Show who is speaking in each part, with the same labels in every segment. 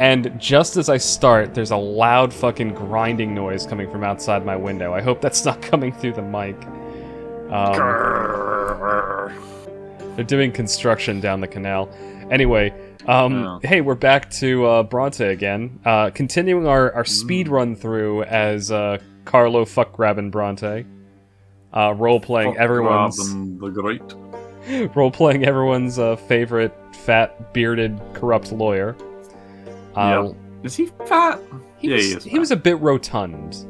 Speaker 1: And just as I start, there's a loud fucking grinding noise coming from outside my window. I hope that's not coming through the mic. They're doing construction down the canal. Anyway, hey, we're back to Brante again. Continuing our speed run through as Carlo FockGraben Brante. Role-playing everyone's...
Speaker 2: the Great.
Speaker 1: Role-playing everyone's favorite fat, bearded, corrupt lawyer.
Speaker 2: Is he fat?
Speaker 1: He was a bit rotund.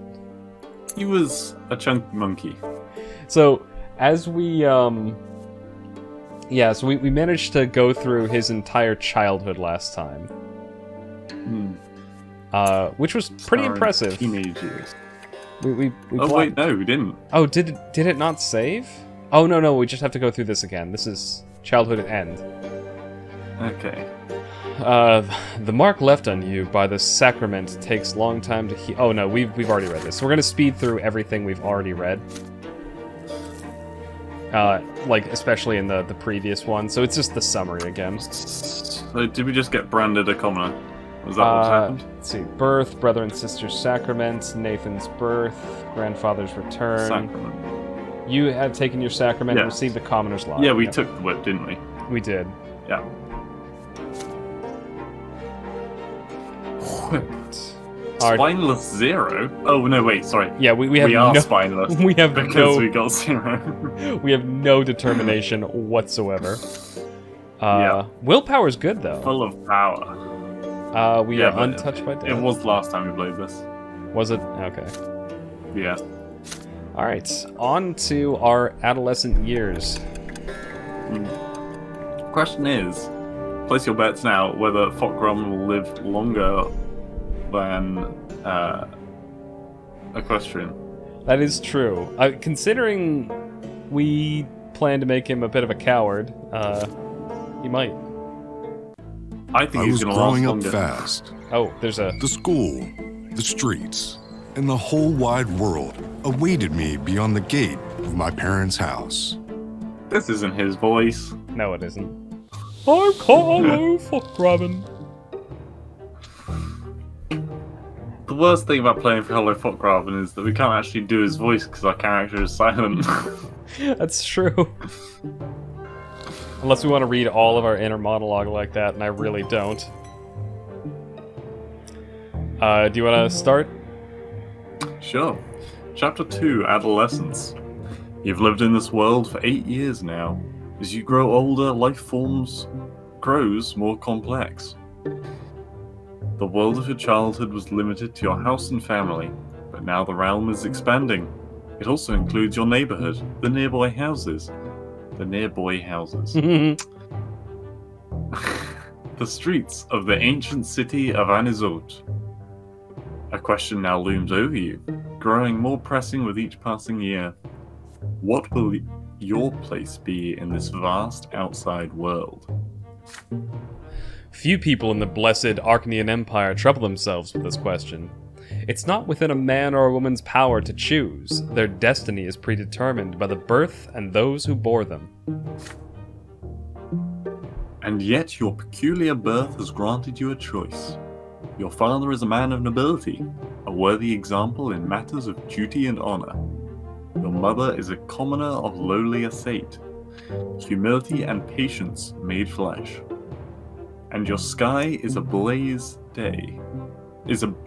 Speaker 2: He was a chunky monkey.
Speaker 1: So, as we, so we managed to go through his entire childhood last time. Which was pretty impressive.
Speaker 2: Teenage years.
Speaker 1: Wait,
Speaker 2: no, we didn't.
Speaker 1: Oh, did it not save? Oh, no, we just have to go through this again. This is childhood end.
Speaker 2: Okay.
Speaker 1: The mark left on you by the sacrament takes long time to heal. Oh no, we've already read this. So we're gonna speed through everything we've already read. Like especially in the previous one. So it's just the summary again.
Speaker 2: So did we just get branded a commoner? Was that what happened?
Speaker 1: Let's see. Birth, brother and sister's sacrament, Nathan's birth, grandfather's return.
Speaker 2: Sacrament.
Speaker 1: You had taken your sacrament and received the commoner's lot.
Speaker 2: Yeah, we took the whip, didn't we?
Speaker 1: We did.
Speaker 2: Yeah. Spineless Zero? Oh no, wait, sorry.
Speaker 1: Yeah, we have
Speaker 2: are spineless.
Speaker 1: We have
Speaker 2: because we got 0.
Speaker 1: We have no determination whatsoever. Willpower's good though.
Speaker 2: Full of power.
Speaker 1: We are untouched by death.
Speaker 2: It was last time we played this.
Speaker 1: Was it? Okay.
Speaker 2: Yeah.
Speaker 1: All right, on to our adolescent years.
Speaker 2: Question is, place your bets now whether FockGraben will live longer than Equestrian.
Speaker 1: That is true. Considering we plan to make him a bit of a coward, he might.
Speaker 2: I think he's going to last
Speaker 3: growing up
Speaker 2: longer.
Speaker 3: fast.
Speaker 1: Oh, there's a...
Speaker 3: The school, the streets, and the whole wide world awaited me beyond the gate of my parents' house.
Speaker 2: This isn't his voice.
Speaker 1: No, it isn't. I'm Carlo FockGraben.
Speaker 2: The worst thing about playing for Carlo FockGraben is that we can't actually do his voice because our character is silent.
Speaker 1: That's true. Unless we want to read all of our inner monologue like that, and I really don't. Do you want to start?
Speaker 2: Sure. Chapter 2, Adolescence. You've lived in this world for 8 years now. As you grow older, life grows more complex. The world of your childhood was limited to your house and family, but now the realm is expanding. It also includes your neighborhood, the nearby houses. The streets of the ancient city of Anisot. A question now looms over you, growing more pressing with each passing year. What will your place be in this vast outside world?
Speaker 1: Few people in the blessed Arcanian Empire trouble themselves with this question. It's not within a man or a woman's power to choose. Their destiny is predetermined by the birth and those who bore them.
Speaker 2: And yet your peculiar birth has granted you a choice. Your father is a man of nobility, a worthy example in matters of duty and honor. Your mother is a commoner of lowly estate, humility and patience made flesh. And your sky is ablaze day.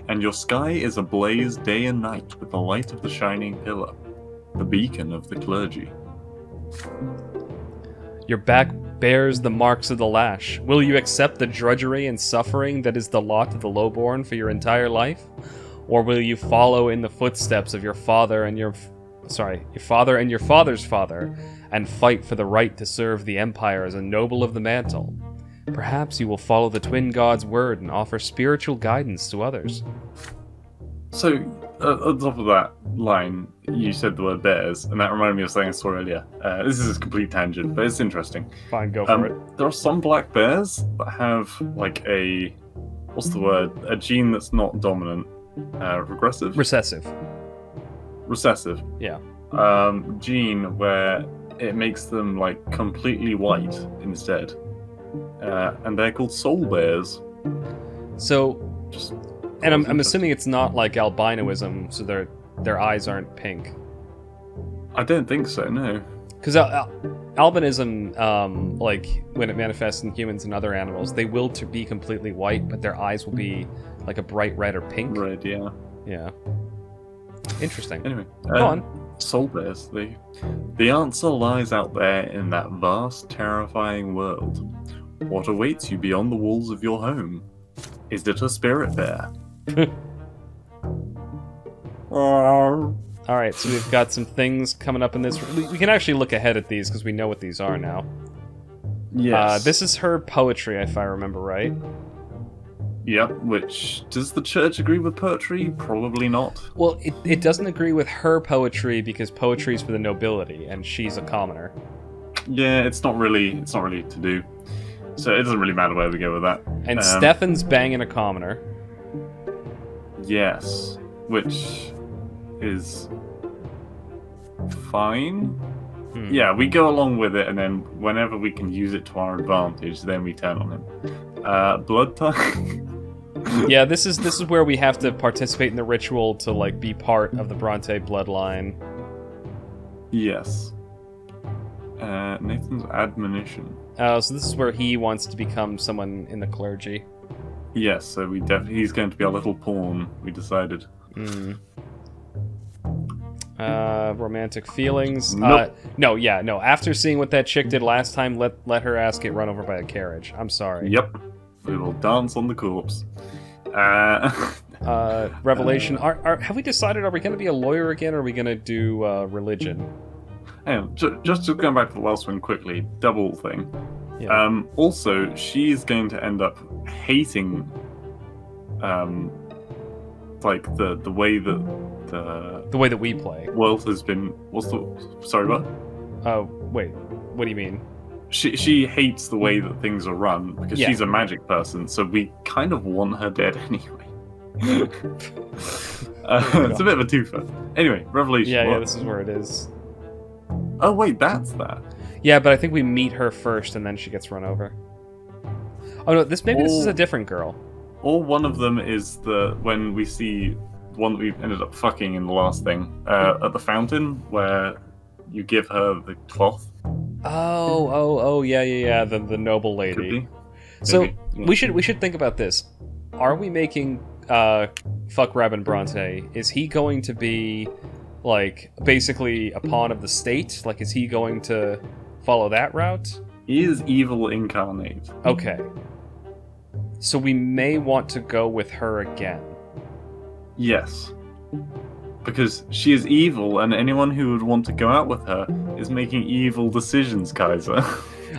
Speaker 2: And your sky is ablaze day and night with the light of the shining pillar, the beacon of the clergy.
Speaker 1: Your back bears the marks of the lash. Will you accept the drudgery and suffering that is the lot of the lowborn for your entire life? Or will you follow in the footsteps of your father and your father's father, and fight for the right to serve the empire as a noble of the mantle? Perhaps you will follow the twin gods' word and offer spiritual guidance to others.
Speaker 2: So, on top of that line, you said the word bears, and that reminded me of something I saw earlier. This is a complete tangent, but it's interesting.
Speaker 1: Fine, go for it.
Speaker 2: There are some black bears that have, like, a gene that's not dominant. Regressive?
Speaker 1: Recessive.
Speaker 2: Yeah. Gene where it makes them, like, completely white instead. And they're called soul bears.
Speaker 1: So,
Speaker 2: Just
Speaker 1: and I'm assuming it's not like albinoism, so their eyes aren't pink.
Speaker 2: I don't think so. No.
Speaker 1: Because albinism, like when it manifests in humans and other animals, they will to be completely white, but their eyes will be like a bright red or pink.
Speaker 2: Red, yeah.
Speaker 1: Yeah. Interesting.
Speaker 2: Anyway,
Speaker 1: Go on.
Speaker 2: Soul Bears. The answer lies out there in that vast, terrifying world. What awaits you beyond the walls of your home? Is it a spirit bear?
Speaker 1: All right, so we've got some things coming up in this. We can actually look ahead at these because we know what these are now.
Speaker 2: Yes.
Speaker 1: This is her poetry, if I remember right.
Speaker 2: Yep, which, does the church agree with poetry? Probably not.
Speaker 1: Well, it doesn't agree with her poetry because poetry is for the nobility, and she's a commoner.
Speaker 2: Yeah, it's not really to do. So it doesn't really matter where we go with that.
Speaker 1: And Stefan's banging a commoner.
Speaker 2: Yes, which is fine. Yeah, we go along with it, and then whenever we can use it to our advantage, then we turn on him. Blood time.
Speaker 1: Yeah, this is where we have to participate in the ritual to like be part of the Brante bloodline.
Speaker 2: Yes. Nathan's admonition.
Speaker 1: So this is where he wants to become someone in the clergy.
Speaker 2: Yes, so he's going to be a little pawn, we decided.
Speaker 1: Romantic feelings.
Speaker 2: Nope.
Speaker 1: No. After seeing what that chick did last time, let her ass get run over by a carriage. I'm sorry.
Speaker 2: Yep. We will dance on the corpse.
Speaker 1: Revelation. Have we decided, are we going to be a lawyer again, or are we going to do religion?
Speaker 2: Anyway, just going back to the last one quickly, double thing.
Speaker 1: Yeah.
Speaker 2: Also, she's going to end up hating, like the way that
Speaker 1: the way that we play.
Speaker 2: world has been. Sorry, what?
Speaker 1: Oh, wait. What do you mean?
Speaker 2: She hates the way that things are run because
Speaker 1: Yeah.
Speaker 2: she's a magic person, so we kind of want her dead anyway. It's a bit of a twofer. Anyway, Revelation.
Speaker 1: Yeah,
Speaker 2: what?
Speaker 1: this is where it is.
Speaker 2: Oh wait, that's that.
Speaker 1: Yeah, but I think we meet her first and then she gets run over. Oh no, this is a different girl.
Speaker 2: Or one of them is when we see one that we ended up fucking in the last thing at the fountain where you give her the cloth.
Speaker 1: Oh, yeah, the noble
Speaker 2: Could
Speaker 1: lady.
Speaker 2: be.
Speaker 1: So
Speaker 2: Maybe. Yeah.
Speaker 1: we should think about this. Are we making FockGraben Brante? Is he going to be like basically a pawn of the state? Like, is he going to follow that route?
Speaker 2: He is evil incarnate.
Speaker 1: Okay. So we may want to go with her again.
Speaker 2: Yes. Because she is evil, and anyone who would want to go out with her is making evil decisions, Kaiser.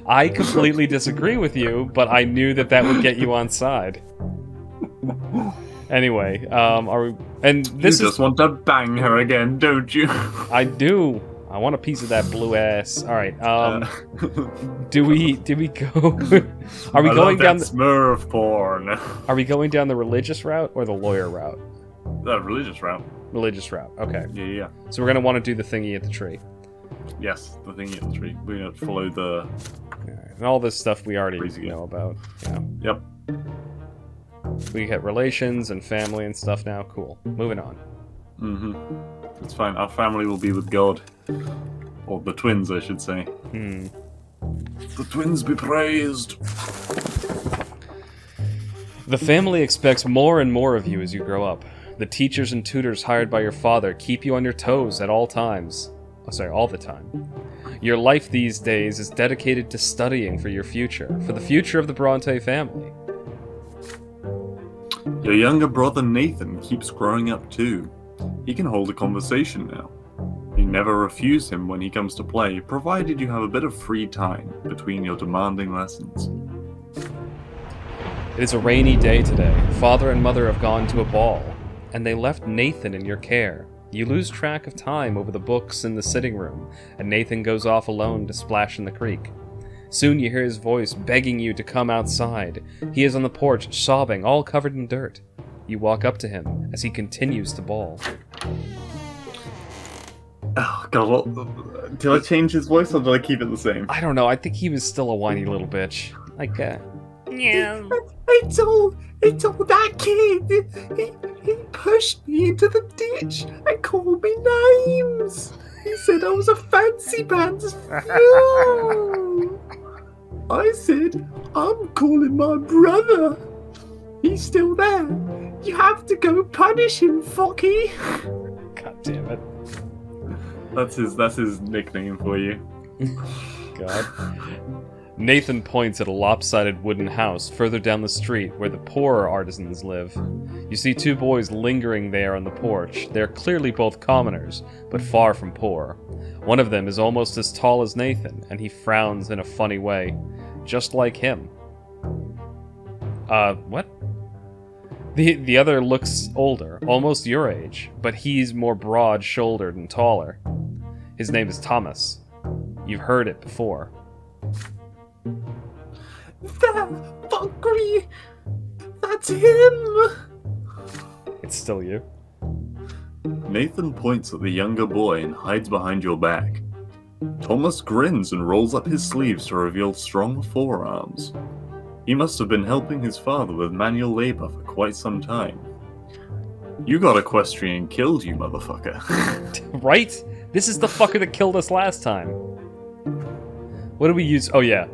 Speaker 1: I completely disagree with you, but I knew that would get you on side. Anyway, are we? And this
Speaker 2: you just want to bang her again, don't you?
Speaker 1: I do. I want a piece of that blue ass. All right. Do we go? Are we going down
Speaker 2: the Smurf porn?
Speaker 1: Are we going down the religious route or the lawyer route?
Speaker 2: The religious route.
Speaker 1: Religious route. Okay.
Speaker 2: Yeah.
Speaker 1: So we're gonna want to do the thingy at the tree.
Speaker 2: Yes, the thing at the tree. We're gonna follow the.
Speaker 1: And all this stuff we already
Speaker 2: Crazy.
Speaker 1: know about. Yeah.
Speaker 2: Yep.
Speaker 1: We get relations and family and stuff now. Cool. Moving on.
Speaker 2: Mm-hmm. It's fine. Our family will be with God. Or the twins, I should say. The twins be praised.
Speaker 1: The family expects more and more of you as you grow up. The teachers and tutors hired by your father keep you on your toes at all times. All the time. Your life these days is dedicated to studying for your future, for the future of the Brante family.
Speaker 2: Your younger brother Nathan keeps growing up too. He can hold a conversation now. You never refuse him when he comes to play, provided you have a bit of free time between your demanding lessons.
Speaker 1: It is a rainy day today. Father and mother have gone to a ball, and they left Nathan in your care. You lose track of time over the books in the sitting room, and Nathan goes off alone to splash in the creek. Soon you hear his voice begging you to come outside. He is on the porch, sobbing, all covered in dirt. You walk up to him as he continues to bawl.
Speaker 2: Oh god, what, did I change his voice or did I keep it the same?
Speaker 1: I don't know, I think he was still a whiny little bitch. Like,
Speaker 2: It's all that kid. He pushed me into the ditch and called me names. He said I was a fancy pants fool. I said, I'm calling my brother. He's still there. You have to go punish him, Focky.
Speaker 1: God damn it.
Speaker 2: That's his nickname for you.
Speaker 1: God. Nathan points at a lopsided wooden house further down the street where the poorer artisans live. You see two boys lingering there on the porch. They're clearly both commoners, but far from poor. One of them is almost as tall as Nathan, and he frowns in a funny way, just like him. What? The other looks older, almost your age, but he's more broad-shouldered and taller. His name is Thomas. You've heard it before.
Speaker 2: That fuckery! That's him!
Speaker 1: It's still you.
Speaker 2: Nathan points at the younger boy and hides behind your back. Thomas grins and rolls up his sleeves to reveal strong forearms. He must have been helping his father with manual labor for quite some time. You got equestrian killed, you motherfucker.
Speaker 1: Right? This is the fucker that killed us last time. What do we use? Oh, yeah.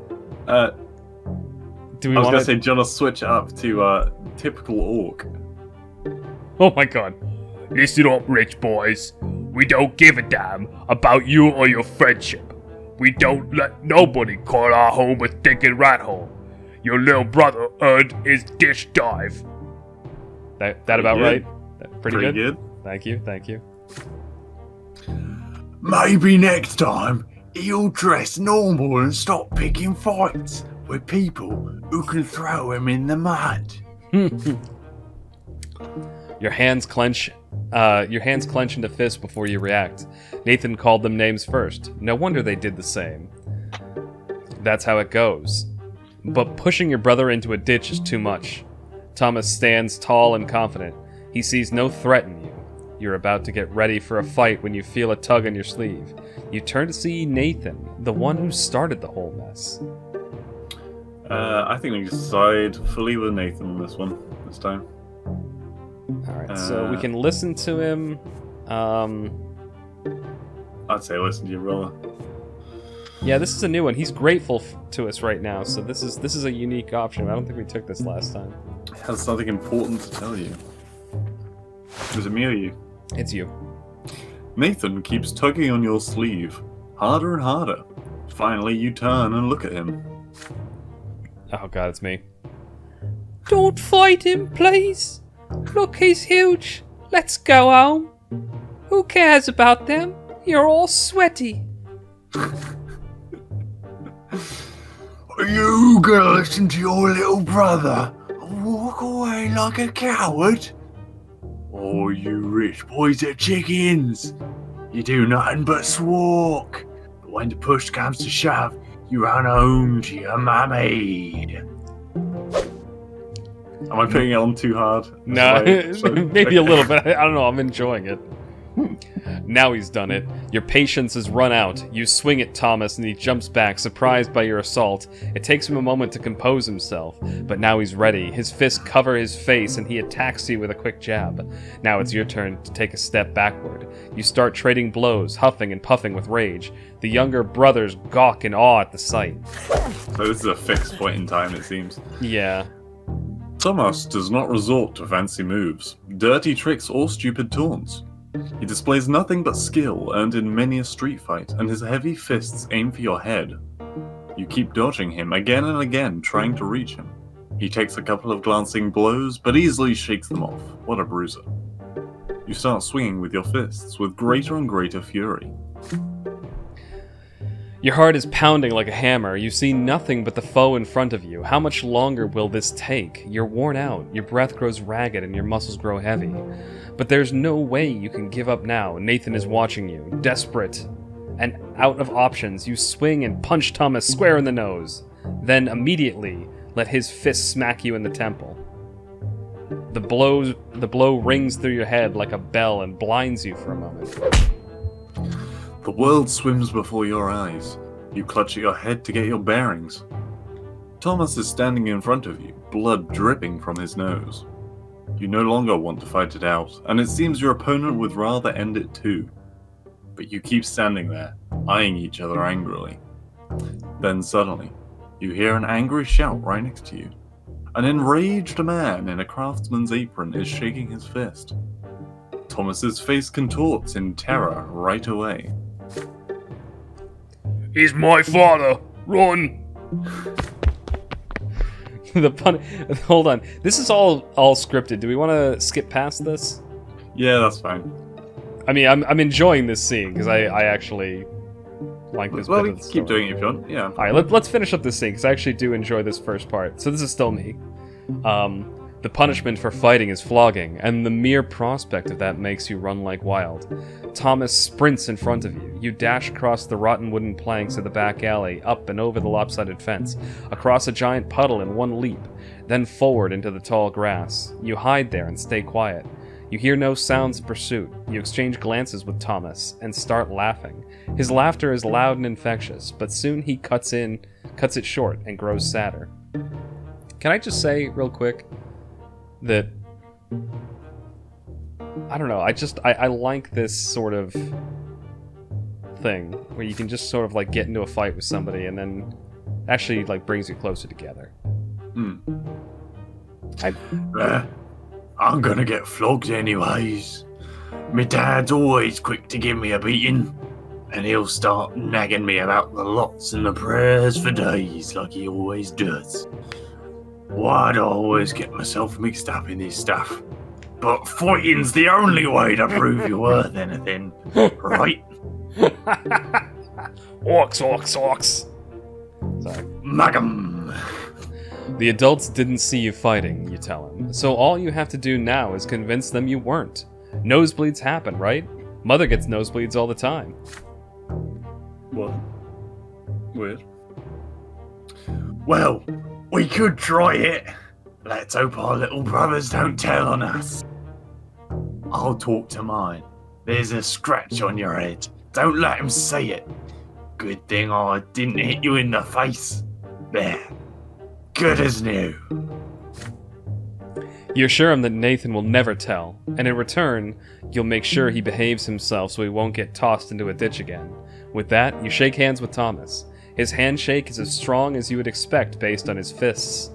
Speaker 1: Do we
Speaker 2: I was
Speaker 1: want
Speaker 2: gonna say, do you want to switch up to typical orc?
Speaker 1: Oh my god.
Speaker 4: Listen up, rich boys. We don't give a damn about you or your friendship. We don't let nobody call our home a stinking rat hole. Your little brother earned his dish dive.
Speaker 1: That about
Speaker 2: good.
Speaker 1: right? Pretty
Speaker 2: good.
Speaker 1: Thank you.
Speaker 5: Maybe next time he'll dress normal and stop picking fights with people who can throw him in the mud.
Speaker 1: Your hands clench into fists before you react. Nathan called them names first. No wonder they did the same. That's how it goes. But pushing your brother into a ditch is too much. Thomas stands tall and confident. He sees no threat in you. You're about to get ready for a fight when you feel a tug on your sleeve. You turn to see Nathan, the one who started the whole mess.
Speaker 2: I think we side fully with Nathan on this time.
Speaker 1: Alright, so we can listen to him.
Speaker 2: I'd say listen to your brother.
Speaker 1: Yeah, this is a new one. He's grateful to us right now, so this is a unique option. I don't think we took this last time.
Speaker 2: He has something important to tell you. Was it me or you?
Speaker 1: It's you.
Speaker 2: Nathan keeps tugging on your sleeve, harder and harder. Finally, you turn and look at him.
Speaker 1: Oh god, it's me.
Speaker 6: Don't fight him, please. Look, he's huge. Let's go home. Who cares about them? You're all sweaty.
Speaker 5: Are you gonna listen to your little brother and walk away like a coward? Oh, you rich boys are chickens. You do nothing but squawk. But when the push comes to shove, you run home to your mummy.
Speaker 2: Am I putting it on too hard?
Speaker 1: No,
Speaker 2: So-
Speaker 1: maybe a little bit. I don't know, I'm enjoying it. Now he's done it. Your patience has run out. You swing at Thomas and he jumps back, surprised by your assault. It takes him a moment to compose himself, but now he's ready. His fists cover his face and he attacks you with a quick jab. Now it's your turn to take a step backward. You start trading blows, huffing and puffing with rage. The younger brothers gawk in awe at the sight.
Speaker 2: So this is a fixed point in time, it seems.
Speaker 1: Yeah.
Speaker 2: Thomas does not resort to fancy moves, dirty tricks, or stupid taunts. He displays nothing but skill earned in many a street fight, and his heavy fists aim for your head. You keep dodging him again and again, trying to reach him. He takes a couple of glancing blows, but easily shakes them off. What a bruiser. You start swinging with your fists, with greater and greater fury.
Speaker 1: Your heart is pounding like a hammer. You see nothing but the foe in front of you. How much longer will this take? You're worn out, your breath grows ragged, and your muscles grow heavy. But there's no way you can give up now. Nathan is watching you, desperate and out of options. You swing and punch Thomas square in the nose. Then immediately let his fist smack you in the temple. The blow rings through your head like a bell and blinds you for a moment.
Speaker 2: The world swims before your eyes. You clutch at your head to get your bearings. Thomas is standing in front of you, blood dripping from his nose. You no longer want to fight it out, and it seems your opponent would rather end it too. But you keep standing there, eyeing each other angrily. Then suddenly, you hear an angry shout right next to you. An enraged man in a craftsman's apron is shaking his fist. Thomas's face contorts in terror right away.
Speaker 4: He's my father! Run!
Speaker 1: Hold on. This is all scripted. Do we want to skip past this?
Speaker 2: Yeah, that's fine.
Speaker 1: I mean, I'm enjoying this scene because I actually like this.
Speaker 2: Well,
Speaker 1: bit
Speaker 2: we
Speaker 1: of
Speaker 2: can
Speaker 1: the
Speaker 2: keep
Speaker 1: story.
Speaker 2: doing it if you want. Yeah.
Speaker 1: All right, let's finish up this scene because I actually do enjoy this first part. So this is still me. The punishment for fighting is flogging, and the mere prospect of that makes you run like wild. Thomas sprints in front of you. You dash across the rotten wooden planks of the back alley, up and over the lopsided fence, across a giant puddle in one leap, then forward into the tall grass. You hide there and stay quiet. You hear no sounds of pursuit. You exchange glances with Thomas and start laughing. His laughter is loud and infectious, but soon he cuts it short and grows sadder. Can I just say real quick that I don't know, I like this sort of thing where you can just sort of like get into a fight with somebody and then actually like brings you closer together.
Speaker 5: I'm gonna get flogged anyways. My dad's always quick to give me a beating, and he'll start nagging me about the lots and the prayers for days like he always does. Why do I always get myself mixed up in this stuff? But fighting's the only way to prove you're worth anything, right?
Speaker 4: Orcs!
Speaker 1: Sorry.
Speaker 5: Magum!
Speaker 1: The adults didn't see you fighting, you tell him. So all you have to do now is convince them you weren't. Nosebleeds happen, right? Mother gets nosebleeds all the time.
Speaker 2: What? Weird.
Speaker 5: Well, we could try it. Let's hope our little brothers don't tell on us. I'll talk to mine. There's a scratch on your head. Don't let him see it. Good thing I didn't hit you in the face. There. Good as new.
Speaker 1: You assure him that Nathan will never tell, and in return, you'll make sure he behaves himself so he won't get tossed into a ditch again. With that, you shake hands with Thomas. His handshake is as strong as you would expect based on his fists.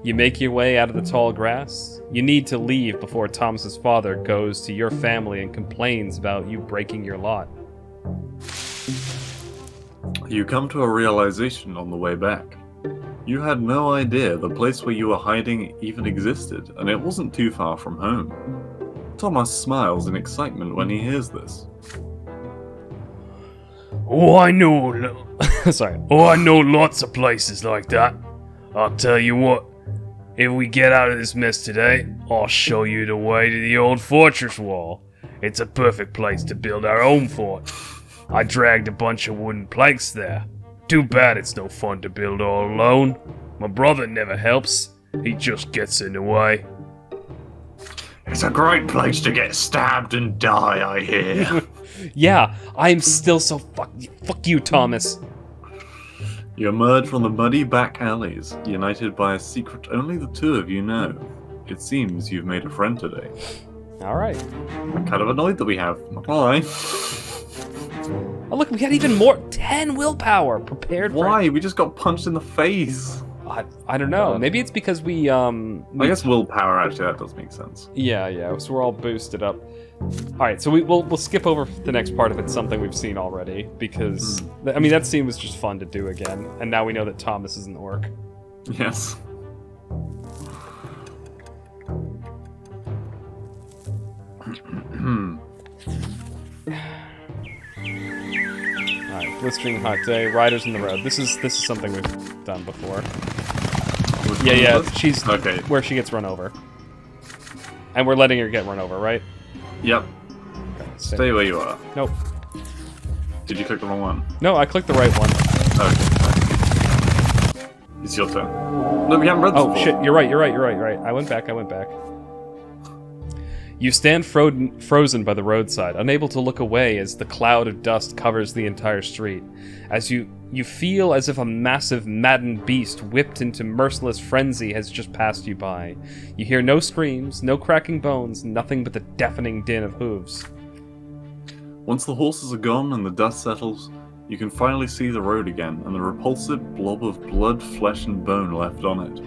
Speaker 1: You make your way out of the tall grass. You need to leave before Thomas's father goes to your family and complains about you breaking your lot.
Speaker 2: You come to a realization on the way back. You had no idea the place where you were hiding even existed, and it wasn't too far from home. Thomas smiles in excitement when he hears this.
Speaker 4: Oh, I know.
Speaker 1: Sorry.
Speaker 4: Oh, I know lots of places like that. I'll tell you what. If we get out of this mess today, I'll show you the way to the old fortress wall. It's a perfect place to build our own fort. I dragged a bunch of wooden planks there. Too bad it's no fun to build all alone. My brother never helps. He just gets in the way.
Speaker 5: It's a great place to get stabbed and die, I hear.
Speaker 1: Yeah, I'm still so fuck you, Thomas.
Speaker 2: You emerge from the muddy back alleys, united by a secret only the two of you know. It seems you've made a friend today.
Speaker 1: Alright.
Speaker 2: I'm kind of annoyed that we have, not gonna lie.
Speaker 1: Oh look, we got even more. 10 willpower prepared for...
Speaker 2: Why? We just got punched in the face.
Speaker 1: I don't know. Maybe it's because we
Speaker 2: I guess willpower, actually, that does make sense.
Speaker 1: Yeah, so we're all boosted up. Alright, so we'll skip over the next part of it, something we've seen already, because, I mean, that scene was just fun to do again, and now we know that Thomas is an orc.
Speaker 2: Yes.
Speaker 1: Alright, blistering hot day, riders on the road. This is something we've done before. Yeah, she's
Speaker 2: Okay.
Speaker 1: where she gets run over. And we're letting her get run over, right?
Speaker 2: Yep.
Speaker 1: Okay,
Speaker 2: Stay where you are.
Speaker 1: Nope.
Speaker 2: Did you click the wrong one?
Speaker 1: No, I clicked the right one.
Speaker 2: Okay. It's your turn. No, we haven't read this
Speaker 1: Oh
Speaker 2: before.
Speaker 1: shit, you're right. I went back. You stand frozen by the roadside, unable to look away as the cloud of dust covers the entire street. As you feel as if a massive, maddened beast whipped into merciless frenzy has just passed you by. You hear no screams, no cracking bones, nothing but the deafening din of hooves.
Speaker 2: Once the horses are gone and the dust settles, you can finally see the road again and the repulsive blob of blood, flesh, and bone left on it.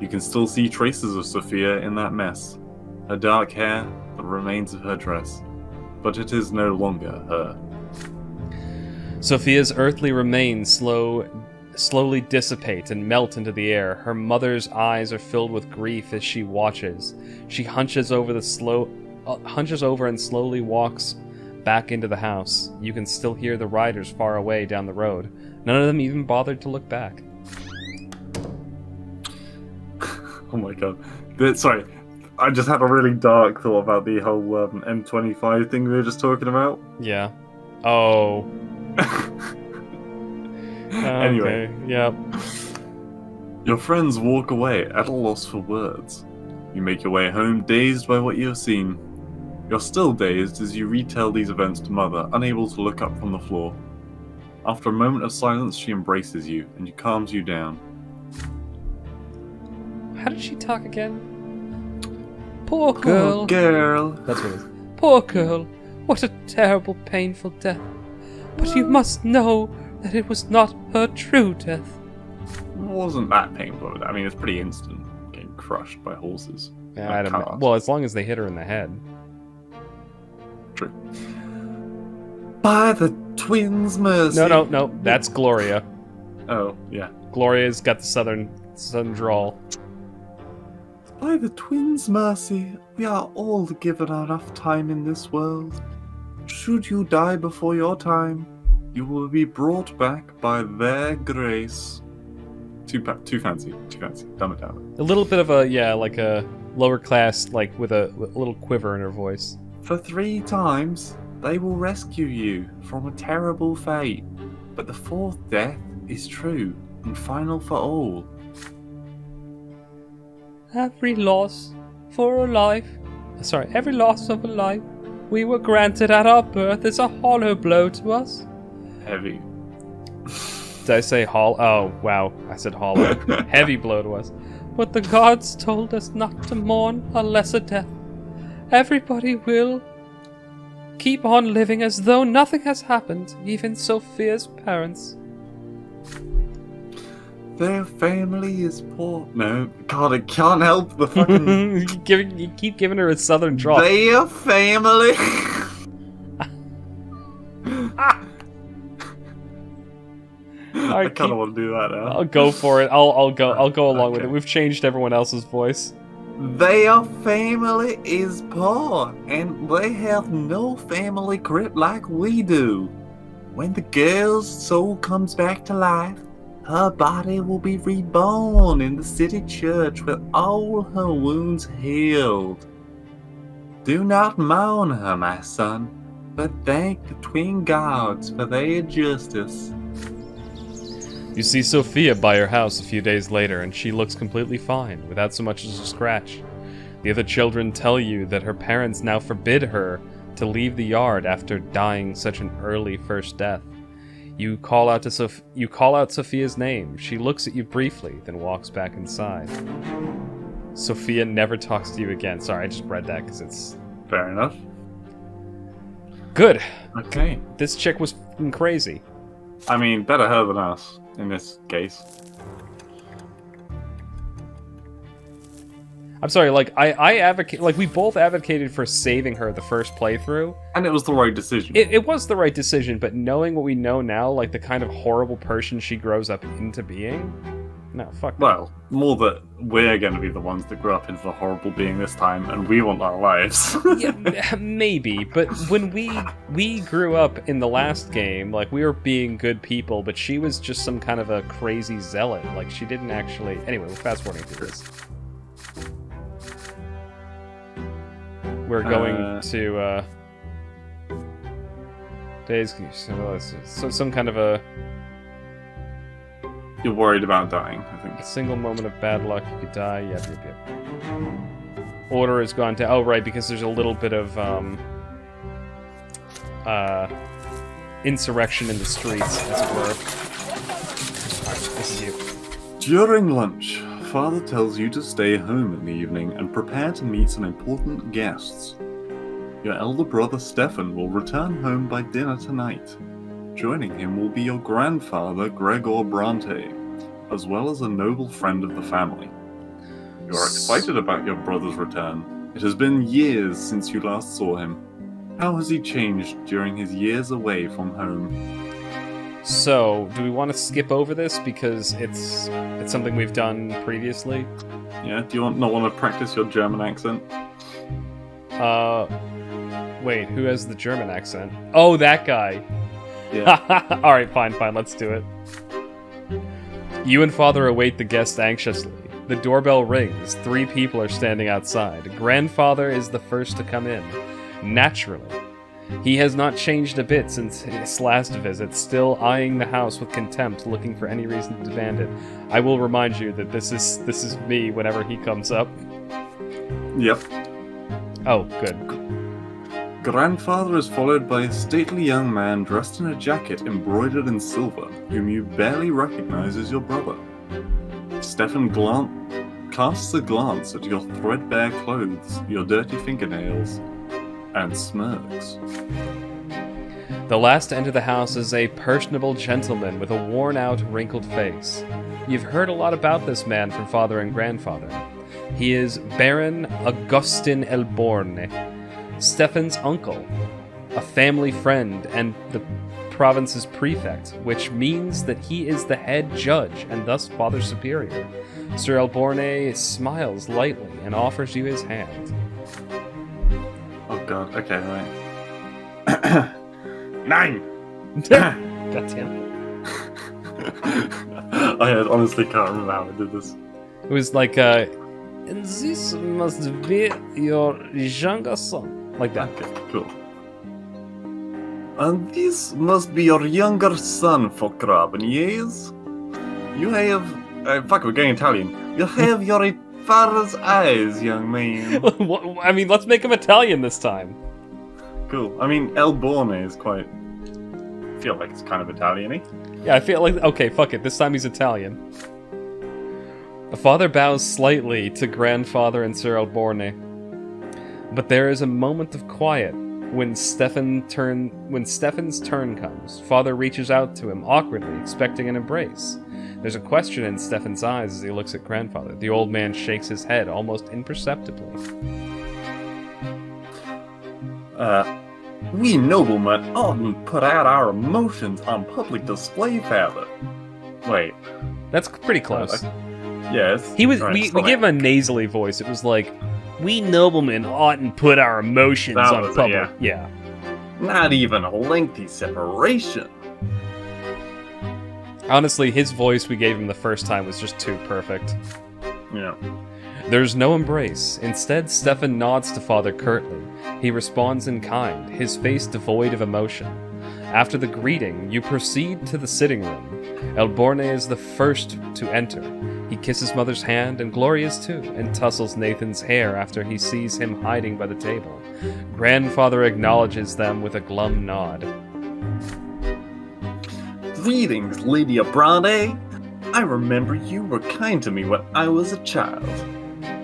Speaker 2: You can still see traces of Sophia in that mess. Her dark hair, the remains of her dress. But it is no longer her.
Speaker 1: Sophia's earthly remains slowly dissipate and melt into the air. Her mother's eyes are filled with grief as she watches. She hunches over and slowly walks back into the house. You can still hear the riders far away down the road. None of them even bothered to look back.
Speaker 2: Oh my god. Sorry, I just had a really dark thought about the whole M25 thing we were just talking about.
Speaker 1: Yeah. Oh.
Speaker 2: Anyway.
Speaker 1: Okay, yep.
Speaker 2: Your friends walk away at a loss for words. You make your way home dazed by what you have seen. You're still dazed as you retell these events to Mother, unable to look up from the floor. After a moment of silence, she embraces you and calms you down.
Speaker 6: How did she talk again? Poor girl.
Speaker 2: Poor girl.
Speaker 1: That's what it is.
Speaker 6: Poor girl. What a terrible, painful death. But you must know that it was not her true death.
Speaker 2: It wasn't that painful. I mean, it's pretty instant, getting crushed by horses.
Speaker 1: Yeah,
Speaker 2: Like
Speaker 1: I don't know.
Speaker 2: cars.
Speaker 1: Well, as long as they hit her in the head.
Speaker 2: True. By the twins' mercy.
Speaker 1: No. That's Gloria.
Speaker 2: Oh, yeah.
Speaker 1: Gloria's got the southern drawl.
Speaker 2: By the twins' mercy, we are all given enough time in this world. Should you die before your time, you will be brought back by their grace. Too fancy. Dumb it down.
Speaker 1: A little bit of like a lower class, like with a little quiver in her voice.
Speaker 2: For 3 times, they will rescue you from a terrible fate. But the 4th death is true and final for all.
Speaker 6: Every loss of a life we were granted at our birth is a hollow blow to us.
Speaker 2: Heavy.
Speaker 1: Did I say hollow? Oh, wow. I said hollow. Heavy blow to us.
Speaker 6: But the gods told us not to mourn a lesser death. Everybody will keep on living as though nothing has happened, even Sophia's parents.
Speaker 2: Their family is poor. No, God, I can't help the fucking.
Speaker 1: You keep giving her a southern draw.
Speaker 2: Their family. I kind of want to do that now.
Speaker 1: I'll go for it. I'll go along with it. We've changed everyone else's voice.
Speaker 2: Their family is poor, and they have no family grip like we do. When the girl's soul comes back to life, her body will be reborn in the city church with all her wounds healed. Do not mourn her, my son, but thank the twin gods for their justice.
Speaker 1: You see Sophia by her house a few days later, and she looks completely fine, without so much as a scratch. The other children tell you that her parents now forbid her to leave the yard after dying such an early first death. You call out Sophia's name. She looks at you briefly, then walks back inside. Sophia never talks to you again. Sorry, I just read that because it's...
Speaker 2: Fair enough.
Speaker 1: Good.
Speaker 2: Okay.
Speaker 1: This chick was f***ing crazy.
Speaker 2: I mean, better her than us, in this case.
Speaker 1: I'm sorry, like, I advocate... Like, we both advocated for saving her the first playthrough.
Speaker 2: And it was the right decision.
Speaker 1: It was the right decision, but knowing what we know now, like, the kind of horrible person she grows up into being... No, fuck that.
Speaker 2: Well, more that we're going to be the ones that grew up into the horrible being this time, and we want our lives.
Speaker 1: Yeah, maybe, but when we grew up in the last game, like, we were being good people, but she was just some kind of a crazy zealot. Like, she didn't actually... Anyway, we're fast-forwarding through this. We're going to, days... So some kind of a...
Speaker 2: You're worried about dying, I think.
Speaker 1: A single moment of bad luck, you could die. Yep. order has gone to... Oh, right, because there's a little bit of insurrection in the streets, as it were. Alright, this is you.
Speaker 2: During lunch, Father tells you to stay home in the evening and prepare to meet some important guests. Your elder brother Stefan will return home by dinner tonight. Joining him will be your grandfather Gregor Brante, as well as a noble friend of the family. You are excited about your brother's return. It has been years since you last saw him. How has he changed during his years away from home?
Speaker 1: So, do we want to skip over this because it's something we've done previously?
Speaker 2: Yeah, do you not want to practice your German accent?
Speaker 1: Wait, who has the German accent? Oh, that guy.
Speaker 2: Yeah.
Speaker 1: Alright, fine, let's do it. You and Father await the guest anxiously. The doorbell rings. 3 people are standing outside. Grandfather is the first to come in. Naturally. He has not changed a bit since his last visit, still eyeing the house with contempt, looking for any reason to demand it. I will remind you that this is me whenever he comes up.
Speaker 2: Yep.
Speaker 1: Oh, good.
Speaker 2: Grandfather is followed by a stately young man dressed in a jacket embroidered in silver, whom you barely recognize as your brother. Stefan casts a glance at your threadbare clothes, your dirty fingernails, and smirks.
Speaker 1: The last to enter the house is a personable gentleman with a worn-out, wrinkled face. You've heard a lot about this man from father and grandfather. He is Baron Augustin Elborne, Stefan's uncle, a family friend, and the province's prefect, which means that he is the head judge and thus father superior. Sir Elborne smiles lightly and offers you his hand.
Speaker 2: Oh god, okay, right. 9!
Speaker 1: Goddamn.
Speaker 2: I honestly can't remember how I did this.
Speaker 1: It was like, and this must be your younger son. Like that.
Speaker 2: Okay, cool. And this must be your younger son, FockGraben, yes? You have... fuck, we're getting Italian. You have your father's eyes, young man.
Speaker 1: I mean, let's make him Italian this time.
Speaker 2: Cool. I mean, Elborne is quite... I feel like it's kind of Italian-y.
Speaker 1: Yeah, I feel like... Okay, fuck it. This time he's Italian. The father bows slightly to grandfather and Sir Elborne. But there is a moment of quiet when Stefan's turn comes. Father reaches out to him awkwardly, expecting an embrace. There's a question in Stefan's eyes as he looks at grandfather. The old man shakes his head almost imperceptibly.
Speaker 2: We noblemen oughtn't put out our emotions on public display, father. Wait.
Speaker 1: That's pretty close.
Speaker 2: Yes.
Speaker 1: We gave him a nasally voice. It was like, we noblemen oughtn't put our emotions on public. Yeah.
Speaker 2: Not even a lengthy separation.
Speaker 1: Honestly, his voice we gave him the first time was just too perfect.
Speaker 2: Yeah.
Speaker 1: There's no embrace. Instead, Stefan nods to Father curtly. He responds in kind, his face devoid of emotion. After the greeting, you proceed to the sitting room. Elborne is the first to enter. He kisses Mother's hand, and Gloria's too, and tussles Nathan's hair after he sees him hiding by the table. Grandfather acknowledges them with a glum nod.
Speaker 2: Greetings, Lady Brante. I remember you were kind to me when I was a child.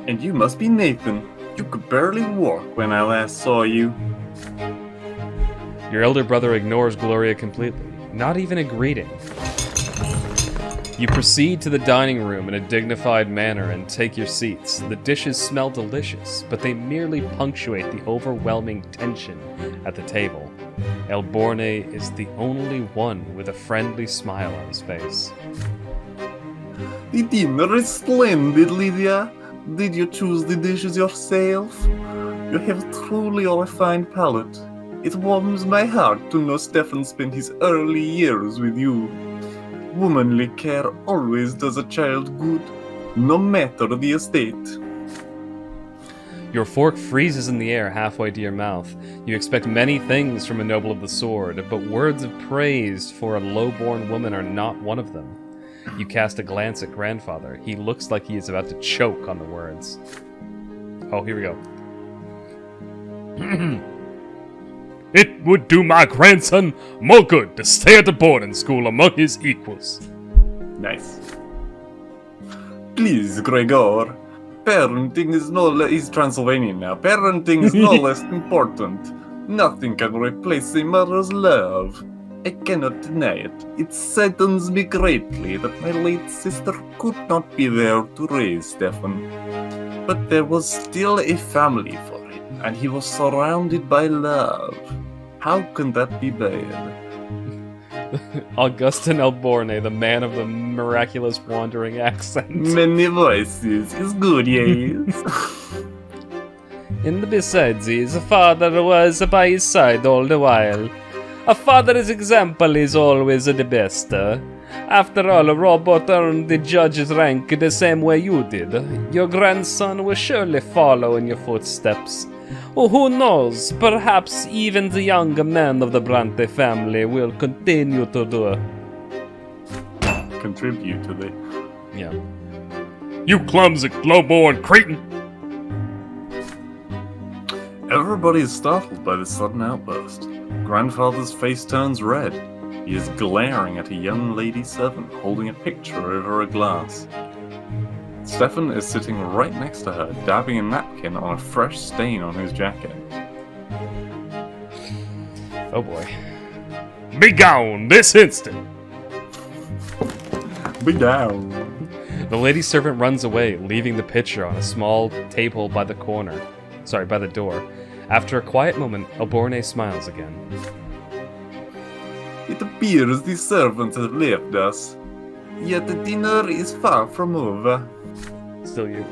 Speaker 2: And you must be Nathan. You could barely walk when I last saw you.
Speaker 1: Your elder brother ignores Gloria completely, not even a greeting. You proceed to the dining room in a dignified manner and take your seats. The dishes smell delicious, but they merely punctuate the overwhelming tension at the table. Elborne is the only one with a friendly smile on his face.
Speaker 2: The dinner is splendid, Lydia. Did you choose the dishes yourself? You have truly a refined palate. It warms my heart to know Stefan spent his early years with you. Womanly care always does a child good, no matter the estate.
Speaker 1: Your fork freezes in the air halfway to your mouth. You expect many things from a noble of the sword, but words of praise for a low-born woman are not one of them. You cast a glance at grandfather. He looks like he is about to choke on the words. Oh, here we go.
Speaker 4: It would do my grandson more good to stay at the boarding school among his equals.
Speaker 2: Nice. Please, Gregor. Parenting is he's Transylvanian now. Parenting is no less important. Nothing can replace a mother's love. I cannot deny it. It saddens me greatly that my late sister could not be there to raise Stefan. But there was still a family for him, and he was surrounded by love. How can that be bad?
Speaker 1: Augustin Elborne, the man of the miraculous wandering accent.
Speaker 2: Many voices is good, yes.
Speaker 6: And besides, his father was by his side all the while. A father's example is always the best. After all, Robert earned the judge's rank the same way you did. Your grandson will surely follow in your footsteps. Oh, who knows? Perhaps even the younger men of the Brante family will continue to do.
Speaker 2: Contribute to the...
Speaker 1: Yeah.
Speaker 4: You clumsy, low-born cretin!
Speaker 2: Everybody is startled by this sudden outburst. Grandfather's face turns red. He is glaring at a young lady servant holding a picture over a glass. Stefan is sitting right next to her, dabbing a napkin on a fresh stain on his jacket.
Speaker 1: Oh boy.
Speaker 4: Be gone this instant!
Speaker 2: Be down.
Speaker 1: The lady servant runs away, leaving the picture on a small table by the door. After a quiet moment, Elborne smiles again.
Speaker 2: It appears the servants have left us. Yet the dinner is far from over.
Speaker 1: Still you.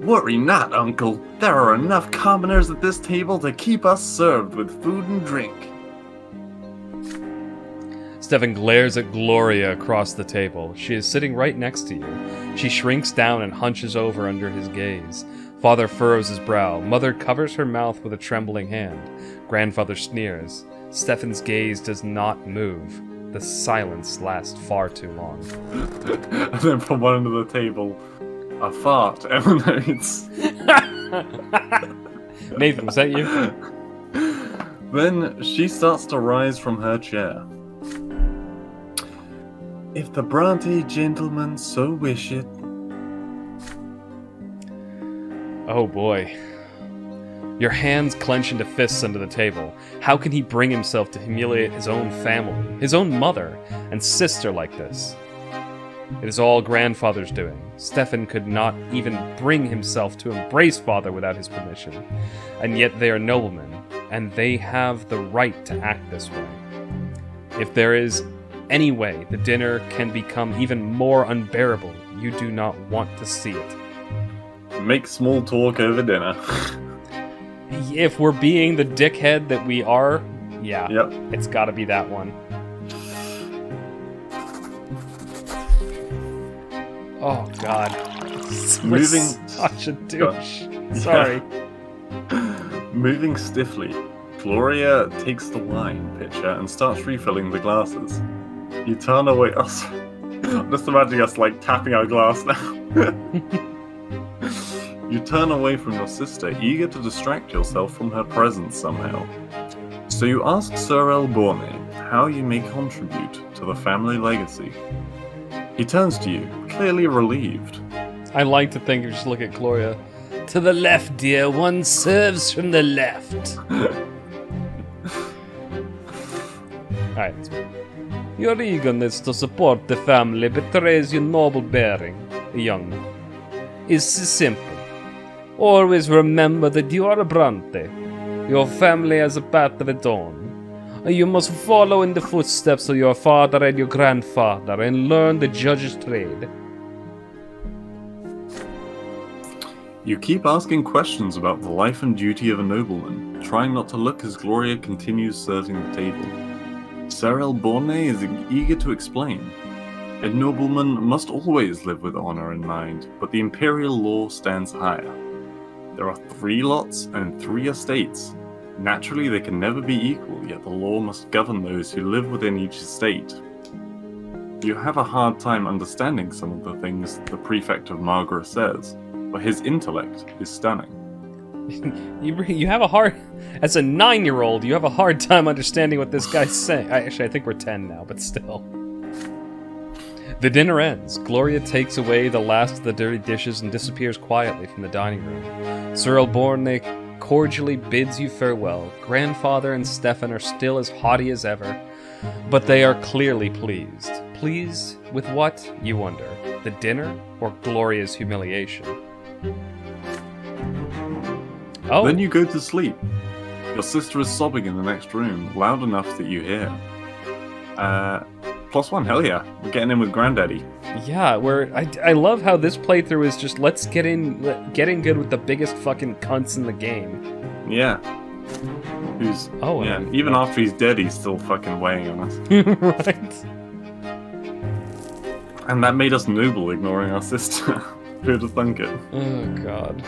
Speaker 2: Worry not, Uncle. There are enough commoners at this table to keep us served with food and drink.
Speaker 1: Stefan glares at Gloria across the table. She is sitting right next to you. She shrinks down and hunches over under his gaze. Father furrows his brow. Mother covers her mouth with a trembling hand. Grandfather sneers. Stefan's gaze does not move. The silence lasts far too long.
Speaker 2: And then from one end of the table, a fart emanates.
Speaker 1: Nathan, was that you?
Speaker 2: Then she starts to rise from her chair. If the Brante gentleman so wish it.
Speaker 1: Oh boy. Your hands clench into fists under the table. How can he bring himself to humiliate his own family, his own mother and sister like this? It is all grandfather's doing. Stefan could not even bring himself to embrace father without his permission. And yet they are noblemen, and they have the right to act this way. If there is any way the dinner can become even more unbearable, you do not want to see it.
Speaker 2: Make small talk over dinner.
Speaker 1: If we're being the dickhead that we are, yeah,
Speaker 2: Yep.
Speaker 1: It's gotta be that one. Oh god. We're
Speaker 2: Moving-
Speaker 1: such a douche. Sorry.
Speaker 2: Moving stiffly, Gloria takes the wine pitcher and starts refilling the glasses. You turn away. I'm just imagining us like tapping our glass now. You turn away from your sister, eager to distract yourself from her presence somehow. So you ask Sir Elborne how you may contribute to the family legacy. He turns to you, clearly relieved.
Speaker 1: I like to think of just look at Gloria.
Speaker 6: To the left, dear. One serves from the left.
Speaker 1: Alright.
Speaker 6: Your eagerness to support the family betrays your noble bearing, young. It's simple. Always remember that you are a Brante. Your family has a path of its own. You must follow in the footsteps of your father and your grandfather and learn the judge's trade.
Speaker 2: You keep asking questions about the life and duty of a nobleman, trying not to look as Gloria continues serving the table. Sir Elborne is eager to explain. A nobleman must always live with honor in mind, but the imperial law stands higher. There are 3 lots and 3 estates. Naturally, they can never be equal, yet the law must govern those who live within each estate. You have a hard time understanding some of the things the prefect of Margaret says. but his intellect is stunning.
Speaker 1: You have a hard... As a 9-year-old, you have a hard time understanding what this guy's saying. Actually, I think we're 10 now, but still. The dinner ends. Gloria takes away the last of the dirty dishes and disappears quietly from the dining room. Sir Elborne cordially bids you farewell. Grandfather and Stefan are still as haughty as ever, but they are clearly pleased. Pleased with what, you wonder? The dinner or Gloria's humiliation? Oh.
Speaker 2: Then you go to sleep. Your sister is sobbing in the next room, loud enough that you hear. +1, hell yeah. We're getting in with Granddaddy.
Speaker 1: Yeah, I love how this playthrough is just let's get in good with the biggest fucking cunts in the game.
Speaker 2: Yeah. Who's...
Speaker 1: Oh,
Speaker 2: yeah. Even after he's dead, he's still fucking weighing on us.
Speaker 1: Right.
Speaker 2: And that made us noble, ignoring our sister. Who'd have thunk it?
Speaker 1: Oh, God.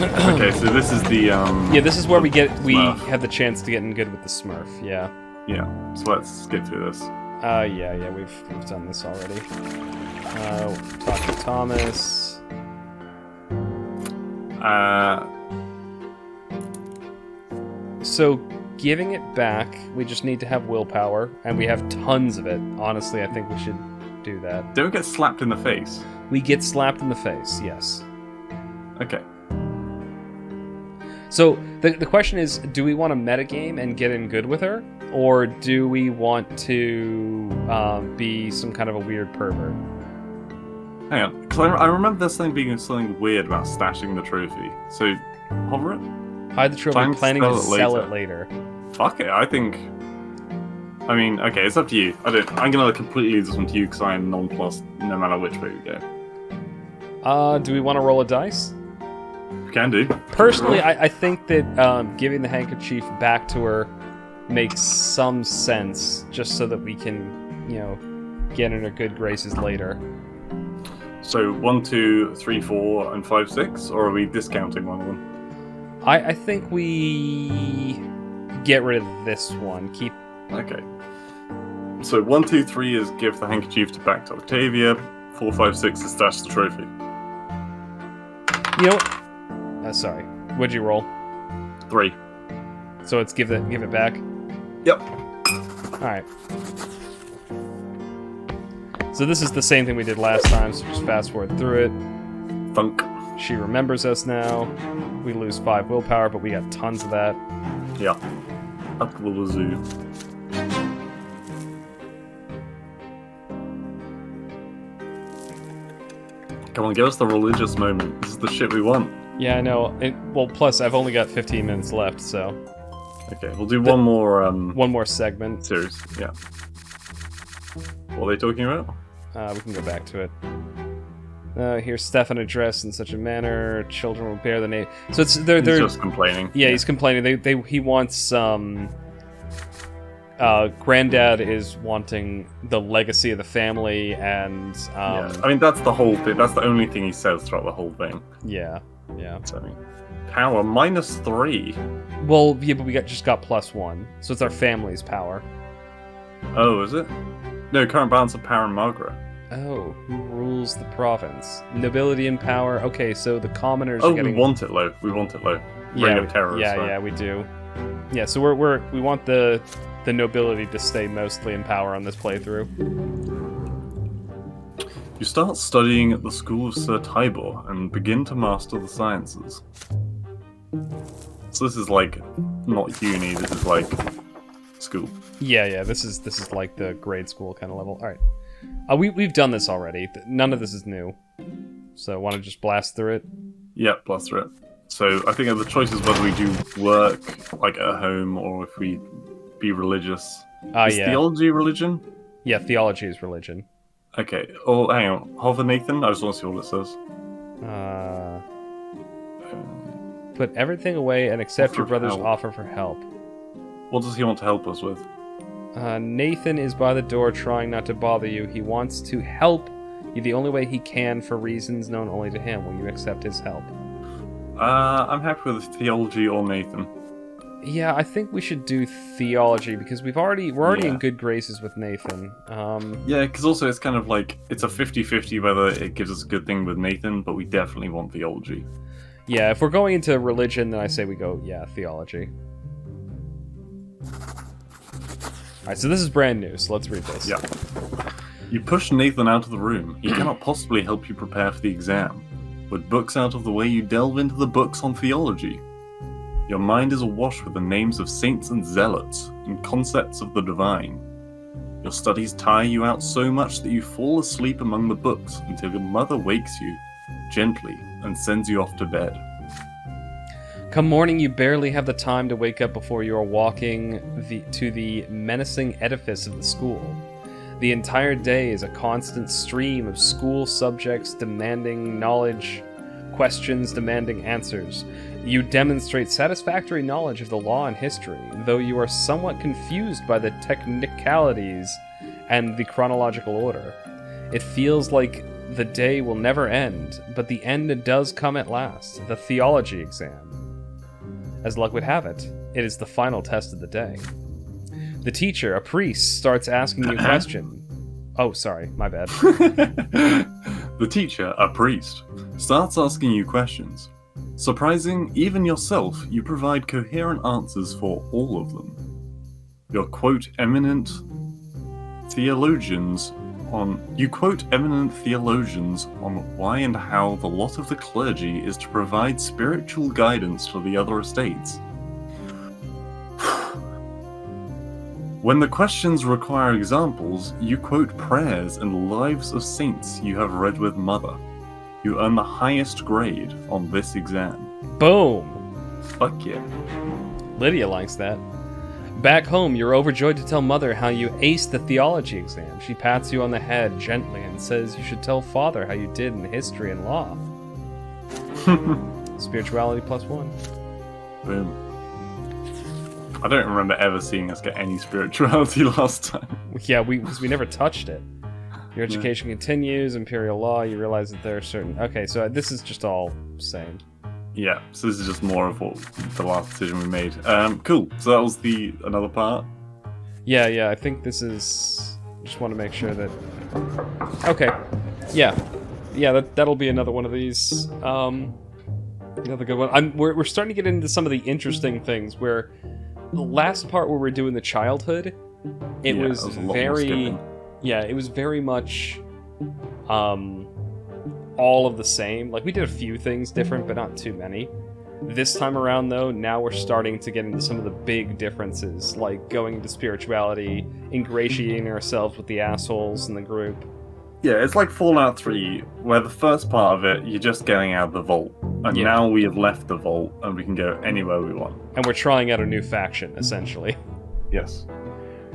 Speaker 2: Okay, so this is the
Speaker 1: yeah, this is where we
Speaker 2: Smurf.
Speaker 1: have the chance to get in good with the Smurf. Yeah.
Speaker 2: Yeah. So let's skip through this.
Speaker 1: Yeah, we've done this already. Talk to Thomas. So giving it back, we just need to have willpower, and we have tons of it. Honestly, I think we should do that.
Speaker 2: Don't get slapped in the face.
Speaker 1: We get slapped in the face. Yes.
Speaker 2: Okay.
Speaker 1: So the question is, do we want to metagame and get in good with her, or do we want to be some kind of a weird pervert?
Speaker 2: Hang on, because I remember there's being something weird about stashing the trophy. So, hover it?
Speaker 1: Hide the trophy,
Speaker 2: Time to
Speaker 1: planning to
Speaker 2: sell it
Speaker 1: sell
Speaker 2: later.
Speaker 1: it later.
Speaker 2: Fuck it, I think... I mean, okay, it's up to you. I'm gonna completely leave this one to you because I am nonplussed no matter which way we go.
Speaker 1: Do we want to roll a dice?
Speaker 2: Can do.
Speaker 1: Personally, I think that giving the handkerchief back to her makes some sense, just so that we can, get in her good graces later.
Speaker 2: So 1, 2, 3, 4, and 5, 6, or are we discounting one of them?
Speaker 1: I think we get rid of this one. Keep.
Speaker 2: Okay. So 1, 2, 3 is give the handkerchief back to Octavia. 4, 5, 6 is stash the trophy.
Speaker 1: You know what? Sorry. What'd you roll?
Speaker 2: 3.
Speaker 1: So it's give it back?
Speaker 2: Yep.
Speaker 1: Alright. So this is the same thing we did last time, so just fast forward through it.
Speaker 2: Thunk.
Speaker 1: She remembers us now. We lose 5 willpower, but we got tons of that.
Speaker 2: Yeah. Up the wazoo. Come on, give us the religious moment. This is the shit we want.
Speaker 1: Yeah, I know. Well, plus I've only got 15 minutes left, so...
Speaker 2: Okay, we'll do one more,
Speaker 1: one more segment.
Speaker 2: series, yeah. What are they talking about?
Speaker 1: We can go back to it. Here's Stefan addressed in such a manner, children will bear the name. So it's they're
Speaker 2: He's just complaining.
Speaker 1: Yeah, he's complaining. He wants Granddad is wanting the legacy of the family, and
Speaker 2: Yeah. I mean, that's the whole thing. That's the only thing he says throughout the whole thing.
Speaker 1: yeah.
Speaker 2: So, I mean, power -3.
Speaker 1: Well, yeah, but we just got +1, so it's our family's power.
Speaker 2: Oh, is it? No, current balance of power in Margaret.
Speaker 1: Oh, who rules the province? Nobility and power. Okay, so the commoners
Speaker 2: Oh,
Speaker 1: are getting.
Speaker 2: we want it low. We want it low.
Speaker 1: Yeah,
Speaker 2: Reign of terror.
Speaker 1: yeah,
Speaker 2: sorry.
Speaker 1: yeah, we do. Yeah, so we want the nobility to stay mostly in power on this playthrough.
Speaker 2: You start studying at the school of Sir Tybor and begin to master the sciences. So this is like not uni. This is like school.
Speaker 1: Yeah, this is like the grade school kind of level. All right, we've done this already. None of this is new. So want to just blast through it?
Speaker 2: Yeah, plus through it. So I think the choice is whether we do work like at home or if we be religious. Is
Speaker 1: Yeah.
Speaker 2: theology religion?
Speaker 1: Yeah, theology is religion.
Speaker 2: Okay. Oh, hang on. Hover Nathan. I just want to see what it says.
Speaker 1: Put everything away and accept your
Speaker 2: Offer
Speaker 1: brother's
Speaker 2: help.
Speaker 1: offer for help.
Speaker 2: What does he want to help us with?
Speaker 1: Nathan is by the door trying not to bother you. He wants to help you the only way he can for reasons known only to him. Will you accept his help?
Speaker 2: I'm happy with theology or Nathan.
Speaker 1: Yeah, I think we should do theology because we're already in good graces with Nathan.
Speaker 2: Yeah, because also it's kind of like it's a 50-50 whether it gives us a good thing with Nathan, but we definitely want theology.
Speaker 1: Yeah, if we're going into religion, then I say we go, theology. Alright, so this is brand new, so let's read this.
Speaker 2: Yeah. You push Nathan out of the room. He cannot possibly help you prepare for the exam. With books out of the way, you delve into the books on theology. Your mind is awash with the names of saints and zealots, and concepts of the divine. Your studies tire you out so much that you fall asleep among the books until your mother wakes you, gently, and sends you off to bed.
Speaker 1: Come morning, you barely have the time to wake up before you are walking to the menacing edifice of the school. The entire day is a constant stream of school subjects demanding knowledge, questions demanding answers. You demonstrate satisfactory knowledge of the law and history, though you are somewhat confused by the technicalities and the chronological order. It feels like the day will never end, but the end does come at last, the theology exam. As luck would have it, it is the final test of the day. The teacher, a priest, starts asking you a question. Oh, sorry, my bad.
Speaker 2: The teacher, a priest, starts asking you questions. Surprising even yourself, you provide coherent answers for all of them. You quote eminent theologians on why and how the lot of the clergy is to provide spiritual guidance for the other estates. When the questions require examples, you quote prayers and lives of saints you have read with mother. You earn the highest grade on this exam.
Speaker 1: Boom!
Speaker 2: Fuck yeah.
Speaker 1: Lydia likes that. Back home, you're overjoyed to tell Mother how you aced the theology exam. She pats you on the head gently and says you should tell Father how you did in history and law. Spirituality +1.
Speaker 2: Boom. I don't remember ever seeing us get any spirituality last time.
Speaker 1: Yeah, because we never touched it. Your education continues, imperial law, you realize that there are certain... Okay, so this is just all same.
Speaker 2: Yeah, so this is just more of what the last decision we made. Cool. So that was another part.
Speaker 1: Yeah, I think this is... Just want to make sure that... Okay. Yeah, that'll be another one of these. Another good one. We're starting to get into some of the interesting things where the last part where we're doing the childhood, it was very... Yeah, it was very much all of the same. Like, we did a few things different, but not too many. This time around, though, now we're starting to get into some of the big differences, like going into spirituality, ingratiating ourselves with the assholes in the group.
Speaker 2: Yeah, it's like Fallout 3, where the first part of it, you're just getting out of the vault. And now we have left the vault, and we can go anywhere we want.
Speaker 1: And we're trying out a new faction, essentially.
Speaker 2: Yes.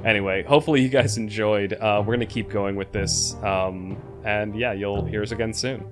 Speaker 1: Anyway, hopefully you guys enjoyed. We're going to keep going with this. And yeah, you'll hear us again soon.